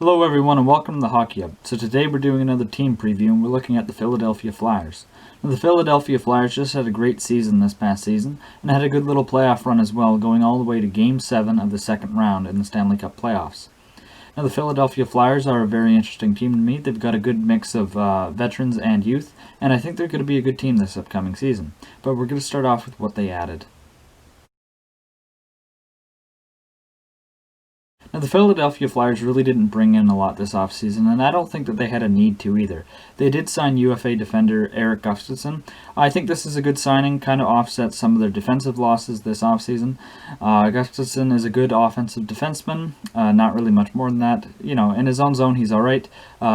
Hello everyone and welcome to the Hockey Hub. So today we're doing another team preview and we're looking at the Philadelphia Flyers. Now the Philadelphia Flyers just had a great season this past season and had a good little playoff run as well, going all the way to Game 7 of the second round in the Stanley Cup playoffs. Now the Philadelphia Flyers are a very interesting team to me. They've got a good mix of veterans and youth, and I think they're going to be a good team this upcoming season. But we're going to start off with what they added. Now, the Philadelphia Flyers really didn't bring in a lot this offseason, and I don't think that they had a need to either. They did sign UFA defender Erik Gustafsson. I think this is a good signing, kind of offsets some of their defensive losses this offseason. Gustafsson is a good offensive defenseman, not really much more than that. You know, in his own zone, he's alright.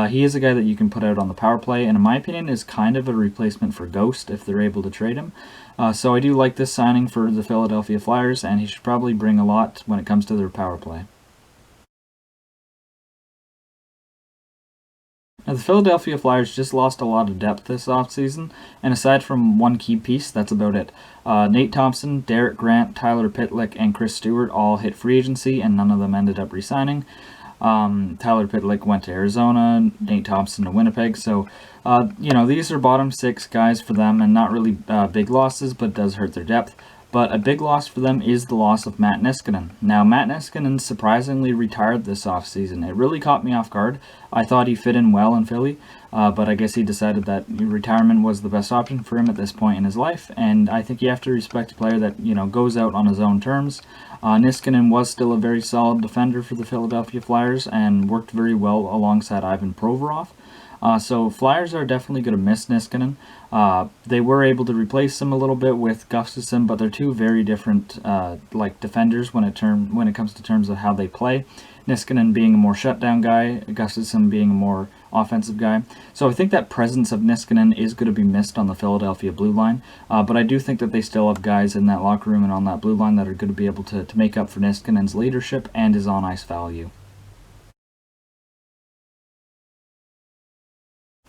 He is a guy that you can put out on the power play, and in my opinion, is kind of a replacement for Ghost if they're able to trade him. So I do like this signing for the Philadelphia Flyers, and he should probably bring a lot when it comes to their power play. Now, the Philadelphia Flyers just lost a lot of depth this offseason, and aside from one key piece, that's about it. Nate Thompson, Derek Grant, Tyler Pitlick, and Chris Stewart all hit free agency, and none of them ended up re-signing. Tyler Pitlick went to Arizona, Nate Thompson to Winnipeg, so, these are bottom six guys for them, and not really big losses, but does hurt their depth. But a big loss for them is the loss of Matt Niskanen. Now, Matt Niskanen surprisingly retired this offseason. It really caught me off guard. I thought he fit in well in Philly, but I guess he decided that retirement was the best option for him at this point in his life, and I think you have to respect a player that, goes out on his own terms. Niskanen was still a very solid defender for the Philadelphia Flyers and worked very well alongside Ivan Provorov. So Flyers are definitely going to miss Niskanen. They were able to replace him a little bit with Gustafsson, but they're two very different defenders when it comes to terms of how they play. Niskanen being a more shutdown guy, Gustafsson being a more offensive guy. So I think that presence of Niskanen is going to be missed on the Philadelphia blue line, but I do think that they still have guys in that locker room and on that blue line that are going to be able to make up for Niskanen's leadership and his on-ice value.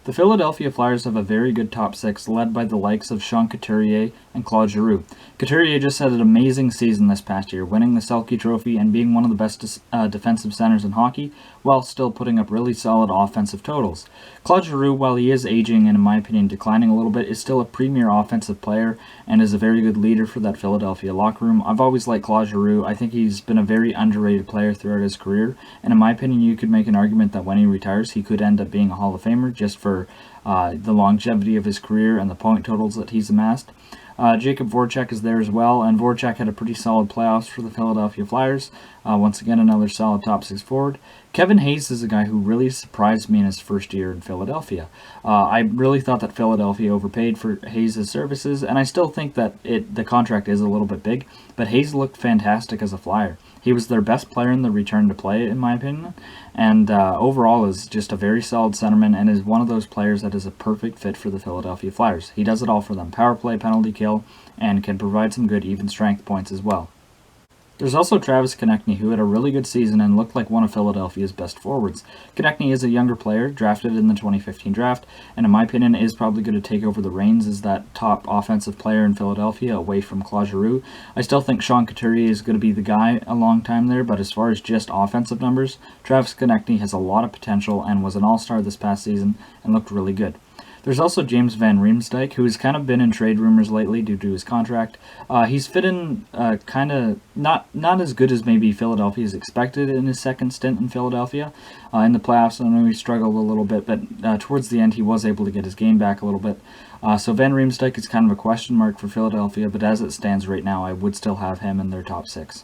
The Philadelphia Flyers have a very good top six led by the likes of Sean Couturier and Claude Giroux. Couturier just had an amazing season this past year, winning the Selke Trophy and being one of the best defensive centers in hockey, while still putting up really solid offensive totals. Claude Giroux, while he is aging and in my opinion declining a little bit, is still a premier offensive player and is a very good leader for that Philadelphia locker room. I've always liked Claude Giroux. I think he's been a very underrated player throughout his career, and in my opinion you could make an argument that when he retires he could end up being a Hall of Famer just for the longevity of his career and the point totals that he's amassed. Jacob Voracek is there as well, and Voracek had a pretty solid playoffs for the Philadelphia Flyers. Once again, another solid top six forward. Kevin Hayes is a guy who really surprised me in his first year in Philadelphia. I really thought that Philadelphia overpaid for Hayes' services, and I still think that the contract is a little bit big, but Hayes looked fantastic as a Flyer. He was their best player in the return to play, in my opinion, and overall is just a very solid centerman and is one of those players that is a perfect fit for the Philadelphia Flyers. He does it all for them: power play, penalty kill, and can provide some good even strength points as well. There's also Travis Konecny, who had a really good season and looked like one of Philadelphia's best forwards. Konecny is a younger player, drafted in the 2015 draft, and in my opinion is probably going to take over the reins as that top offensive player in Philadelphia away from Claude Giroux. I still think Sean Couturier is going to be the guy a long time there, but as far as just offensive numbers, Travis Konecny has a lot of potential and was an all-star this past season and looked really good. There's also James Van Riemsdyk, who has kind of been in trade rumors lately due to his contract. He's fit in kind of not as good as maybe Philadelphia's expected in his second stint in Philadelphia. In the playoffs, I know he struggled a little bit, but towards the end he was able to get his game back a little bit. So Van Riemsdyk is kind of a question mark for Philadelphia, but as it stands right now, I would still have him in their top six.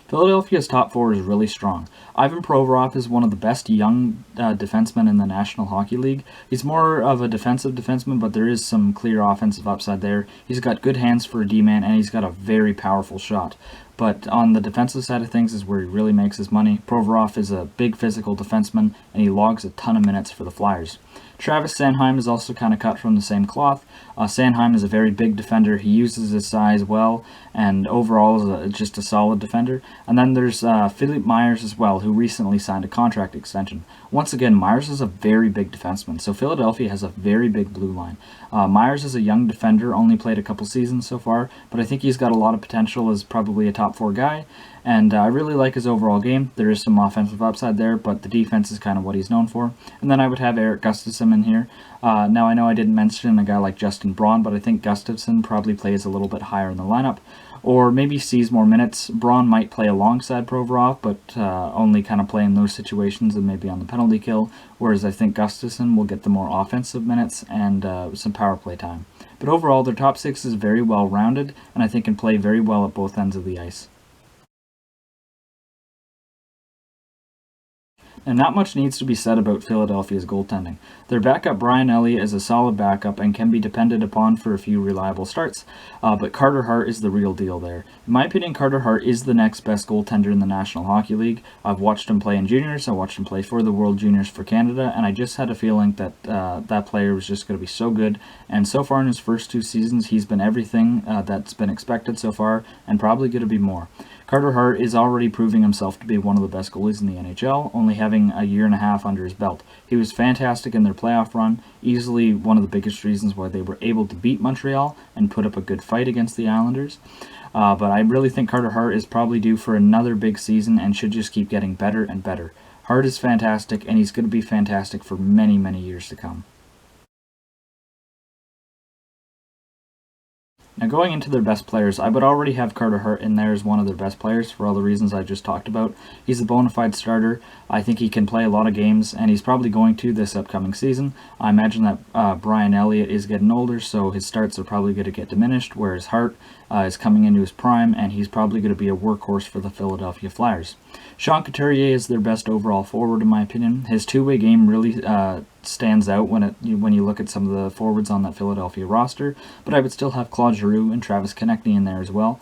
Philadelphia's top four is really strong. Ivan Provorov is one of the best young defensemen in the National Hockey League. He's more of a defensive defenseman, but there is some clear offensive upside there. He's got good hands for a D-man, and he's got a very powerful shot. But on the defensive side of things is where he really makes his money. Provorov is a big physical defenseman, and he logs a ton of minutes for the Flyers. Travis Sanheim is also kind of cut from the same cloth. Sanheim is a very big defender. He uses his size well, and overall is just a solid defender. And then there's Philippe Myers as well, who recently signed a contract extension. Once again, Myers is a very big defenseman, so Philadelphia has a very big blue line. Myers is a young defender, only played a couple seasons so far, but I think he's got a lot of potential as probably a top top 4 guy, and I really like his overall game. There is some offensive upside there, but the defense is kind of what he's known for. And then I would have Erik Gustafsson in here. Now I know I didn't mention a guy like Justin Braun, but I think Gustafsson probably plays a little bit higher in the lineup, or maybe sees more minutes. Braun might play alongside Provorov, but only kind of play in those situations and maybe on the penalty kill, whereas I think Gustafsson will get the more offensive minutes and some power play time. But overall, their top 6 is very well rounded, and I think can play very well at both ends of the ice. And not much needs to be said about Philadelphia's goaltending. Their backup Brian Elliott is a solid backup and can be depended upon for a few reliable starts, but Carter Hart is the real deal there. In my opinion, Carter Hart is the next best goaltender in the National Hockey League. I've watched him play in juniors, I watched him play for the World Juniors for Canada, and I just had a feeling that that player was just going to be so good. And so far in his first 2 seasons, he's been everything that's been expected so far, and probably going to be more. Carter Hart is already proving himself to be one of the best goalies in the NHL, only having a year and a half under his belt. He was fantastic in their playoff run, easily one of the biggest reasons why they were able to beat Montreal and put up a good fight against the Islanders. But I really think Carter Hart is probably due for another big season and should just keep getting better and better. Hart is fantastic, and he's going to be fantastic for many, many years to come. Now, going into their best players, I would already have Carter Hart in there as one of their best players for all the reasons I just talked about. He's a bona fide starter. I think he can play a lot of games, and he's probably going to this upcoming season. I imagine that Brian Elliott is getting older, so his starts are probably going to get diminished, whereas Hart is coming into his prime, and he's probably going to be a workhorse for the Philadelphia Flyers. Sean Couturier is their best overall forward, in my opinion. His two-way game really stands out when you look at some of the forwards on that Philadelphia roster, but I would still have Claude Giroux and Travis Konecny in there as well.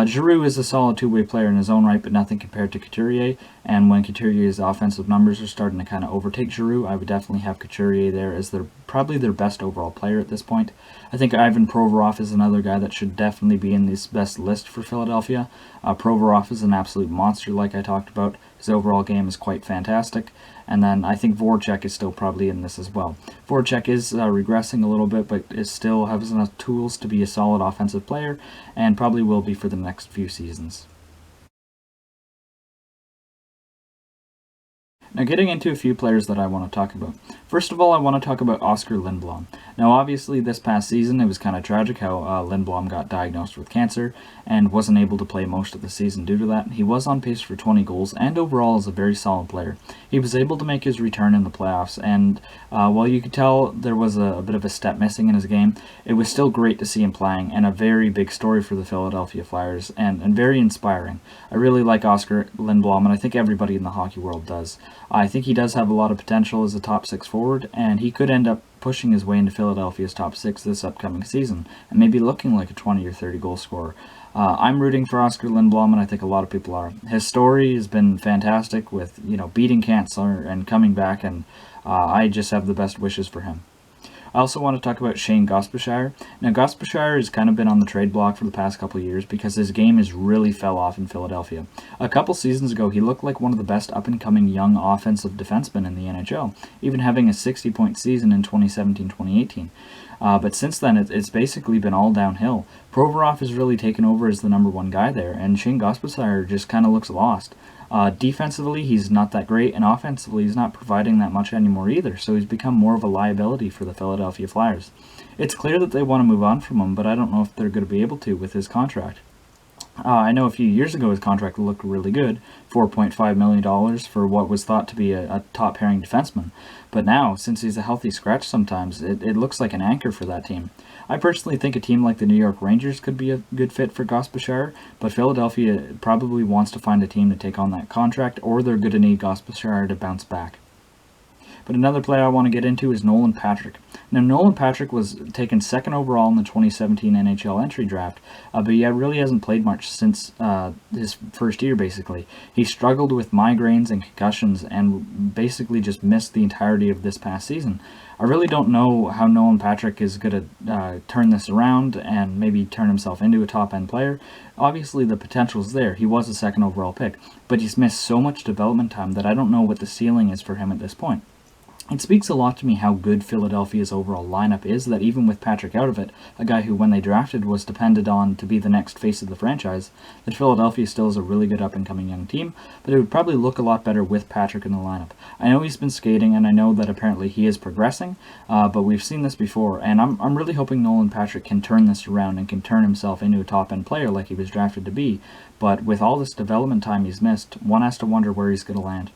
Giroux is a solid two-way player in his own right, but nothing compared to Couturier, and when Couturier's offensive numbers are starting to kind of overtake Giroux, I would definitely have Couturier there as probably their best overall player at this point. I think Ivan Provorov is another guy that should definitely be in this best list for Philadelphia. Provorov is an absolute monster, like I talked about. His overall game is quite fantastic. And then I think Voracek is still probably in this as well. Voracek is regressing a little bit, but is still has enough tools to be a solid offensive player, and probably will be for the next few seasons. Now, getting into a few players that I want to talk about. First of all, I want to talk about Oskar Lindblom. Now, obviously, this past season, it was kind of tragic how Lindblom got diagnosed with cancer and wasn't able to play most of the season due to that. He was on pace for 20 goals and overall is a very solid player. He was able to make his return in the playoffs, and while you could tell there was a bit of a step missing in his game, it was still great to see him playing, and a very big story for the Philadelphia Flyers, and very inspiring. I really like Oskar Lindblom, and I think everybody in the hockey world does. I think he does have a lot of potential as a top 6 forward, and he could end up pushing his way into Philadelphia's top 6 this upcoming season, and maybe looking like a 20 or 30 goal scorer. I'm rooting for Oskar Lindblom, and I think a lot of people are. His story has been fantastic with, beating cancer and coming back, and I just have the best wishes for him. I also want to talk about Shane Gostisbehere. Now, Gostisbehere has kind of been on the trade block for the past couple of years because his game has really fell off in Philadelphia. A couple seasons ago, he looked like one of the best up-and-coming young offensive defensemen in the NHL, even having a 60-point season in 2017-2018. But since then, it's basically been all downhill. Provorov has really taken over as the number 1 guy there, and Shane Gostisbehere just kind of looks lost. Defensively, he's not that great, and offensively, he's not providing that much anymore either, so he's become more of a liability for the Philadelphia Flyers. It's clear that they want to move on from him, but I don't know if they're going to be able to with his contract. I know a few years ago his contract looked really good, $4.5 million for what was thought to be a top-pairing defenseman. But now, since he's a healthy scratch sometimes, it looks like an anchor for that team. I personally think a team like the New York Rangers could be a good fit for Gostisbehere, but Philadelphia probably wants to find a team to take on that contract, or they're going to need Gostisbehere to bounce back. But another player I want to get into is Nolan Patrick. Now, Nolan Patrick was taken 2nd overall in the 2017 NHL entry draft, but he really hasn't played much since his first year, basically. He struggled with migraines and concussions and basically just missed the entirety of this past season. I really don't know how Nolan Patrick is going to turn this around and maybe turn himself into a top-end player. Obviously, the potential is there. He was a 2nd overall pick, but he's missed so much development time that I don't know what the ceiling is for him at this point. It speaks a lot to me how good Philadelphia's overall lineup is, that even with Patrick out of it, a guy who when they drafted was depended on to be the next face of the franchise, that Philadelphia still is a really good up-and-coming young team, but it would probably look a lot better with Patrick in the lineup. I know he's been skating, and I know that apparently he is progressing, but we've seen this before, and I'm really hoping Nolan Patrick can turn this around and can turn himself into a top-end player like he was drafted to be, but with all this development time he's missed, one has to wonder where he's going to land.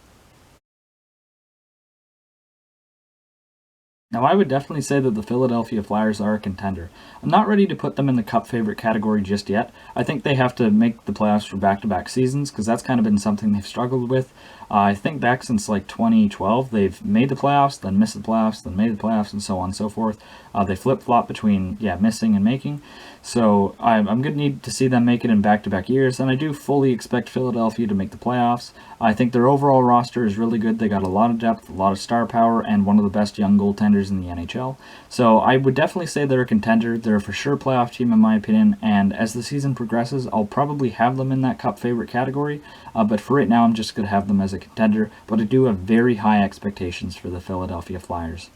Now, I would definitely say that the Philadelphia Flyers are a contender. I'm not ready to put them in the cup favorite category just yet. I think they have to make the playoffs for back-to-back seasons, because that's kind of been something they've struggled with. I think back since like 2012, they've made the playoffs, then missed the playoffs, then made the playoffs, and so on and so forth. They flip-flop between, missing and making. So I'm going to need to see them make it in back-to-back years, and I do fully expect Philadelphia to make the playoffs. I think their overall roster is really good. They got a lot of depth, a lot of star power, and one of the best young goaltenders in the NHL. So I would definitely say they're a contender. They're a for sure playoff team in my opinion, and as the season progresses, I'll probably have them in that cup favorite category, but for right now I'm just going to have them as a contender, but I do have very high expectations for the Philadelphia Flyers.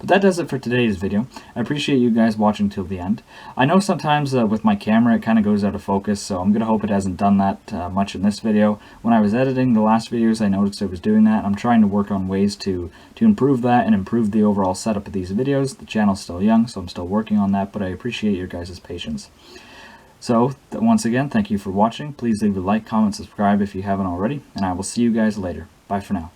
But that does it for today's video. I appreciate you guys watching till the end. I know sometimes with my camera it kind of goes out of focus, so I'm going to hope it hasn't done that much in this video. When I was editing the last videos, I noticed it was doing that. I'm trying to work on ways to improve that and improve the overall setup of these videos. The channel's still young, so I'm still working on that, but I appreciate your guys' patience. So, once again, thank you for watching. Please leave a like, comment, subscribe if you haven't already, and I will see you guys later. Bye for now.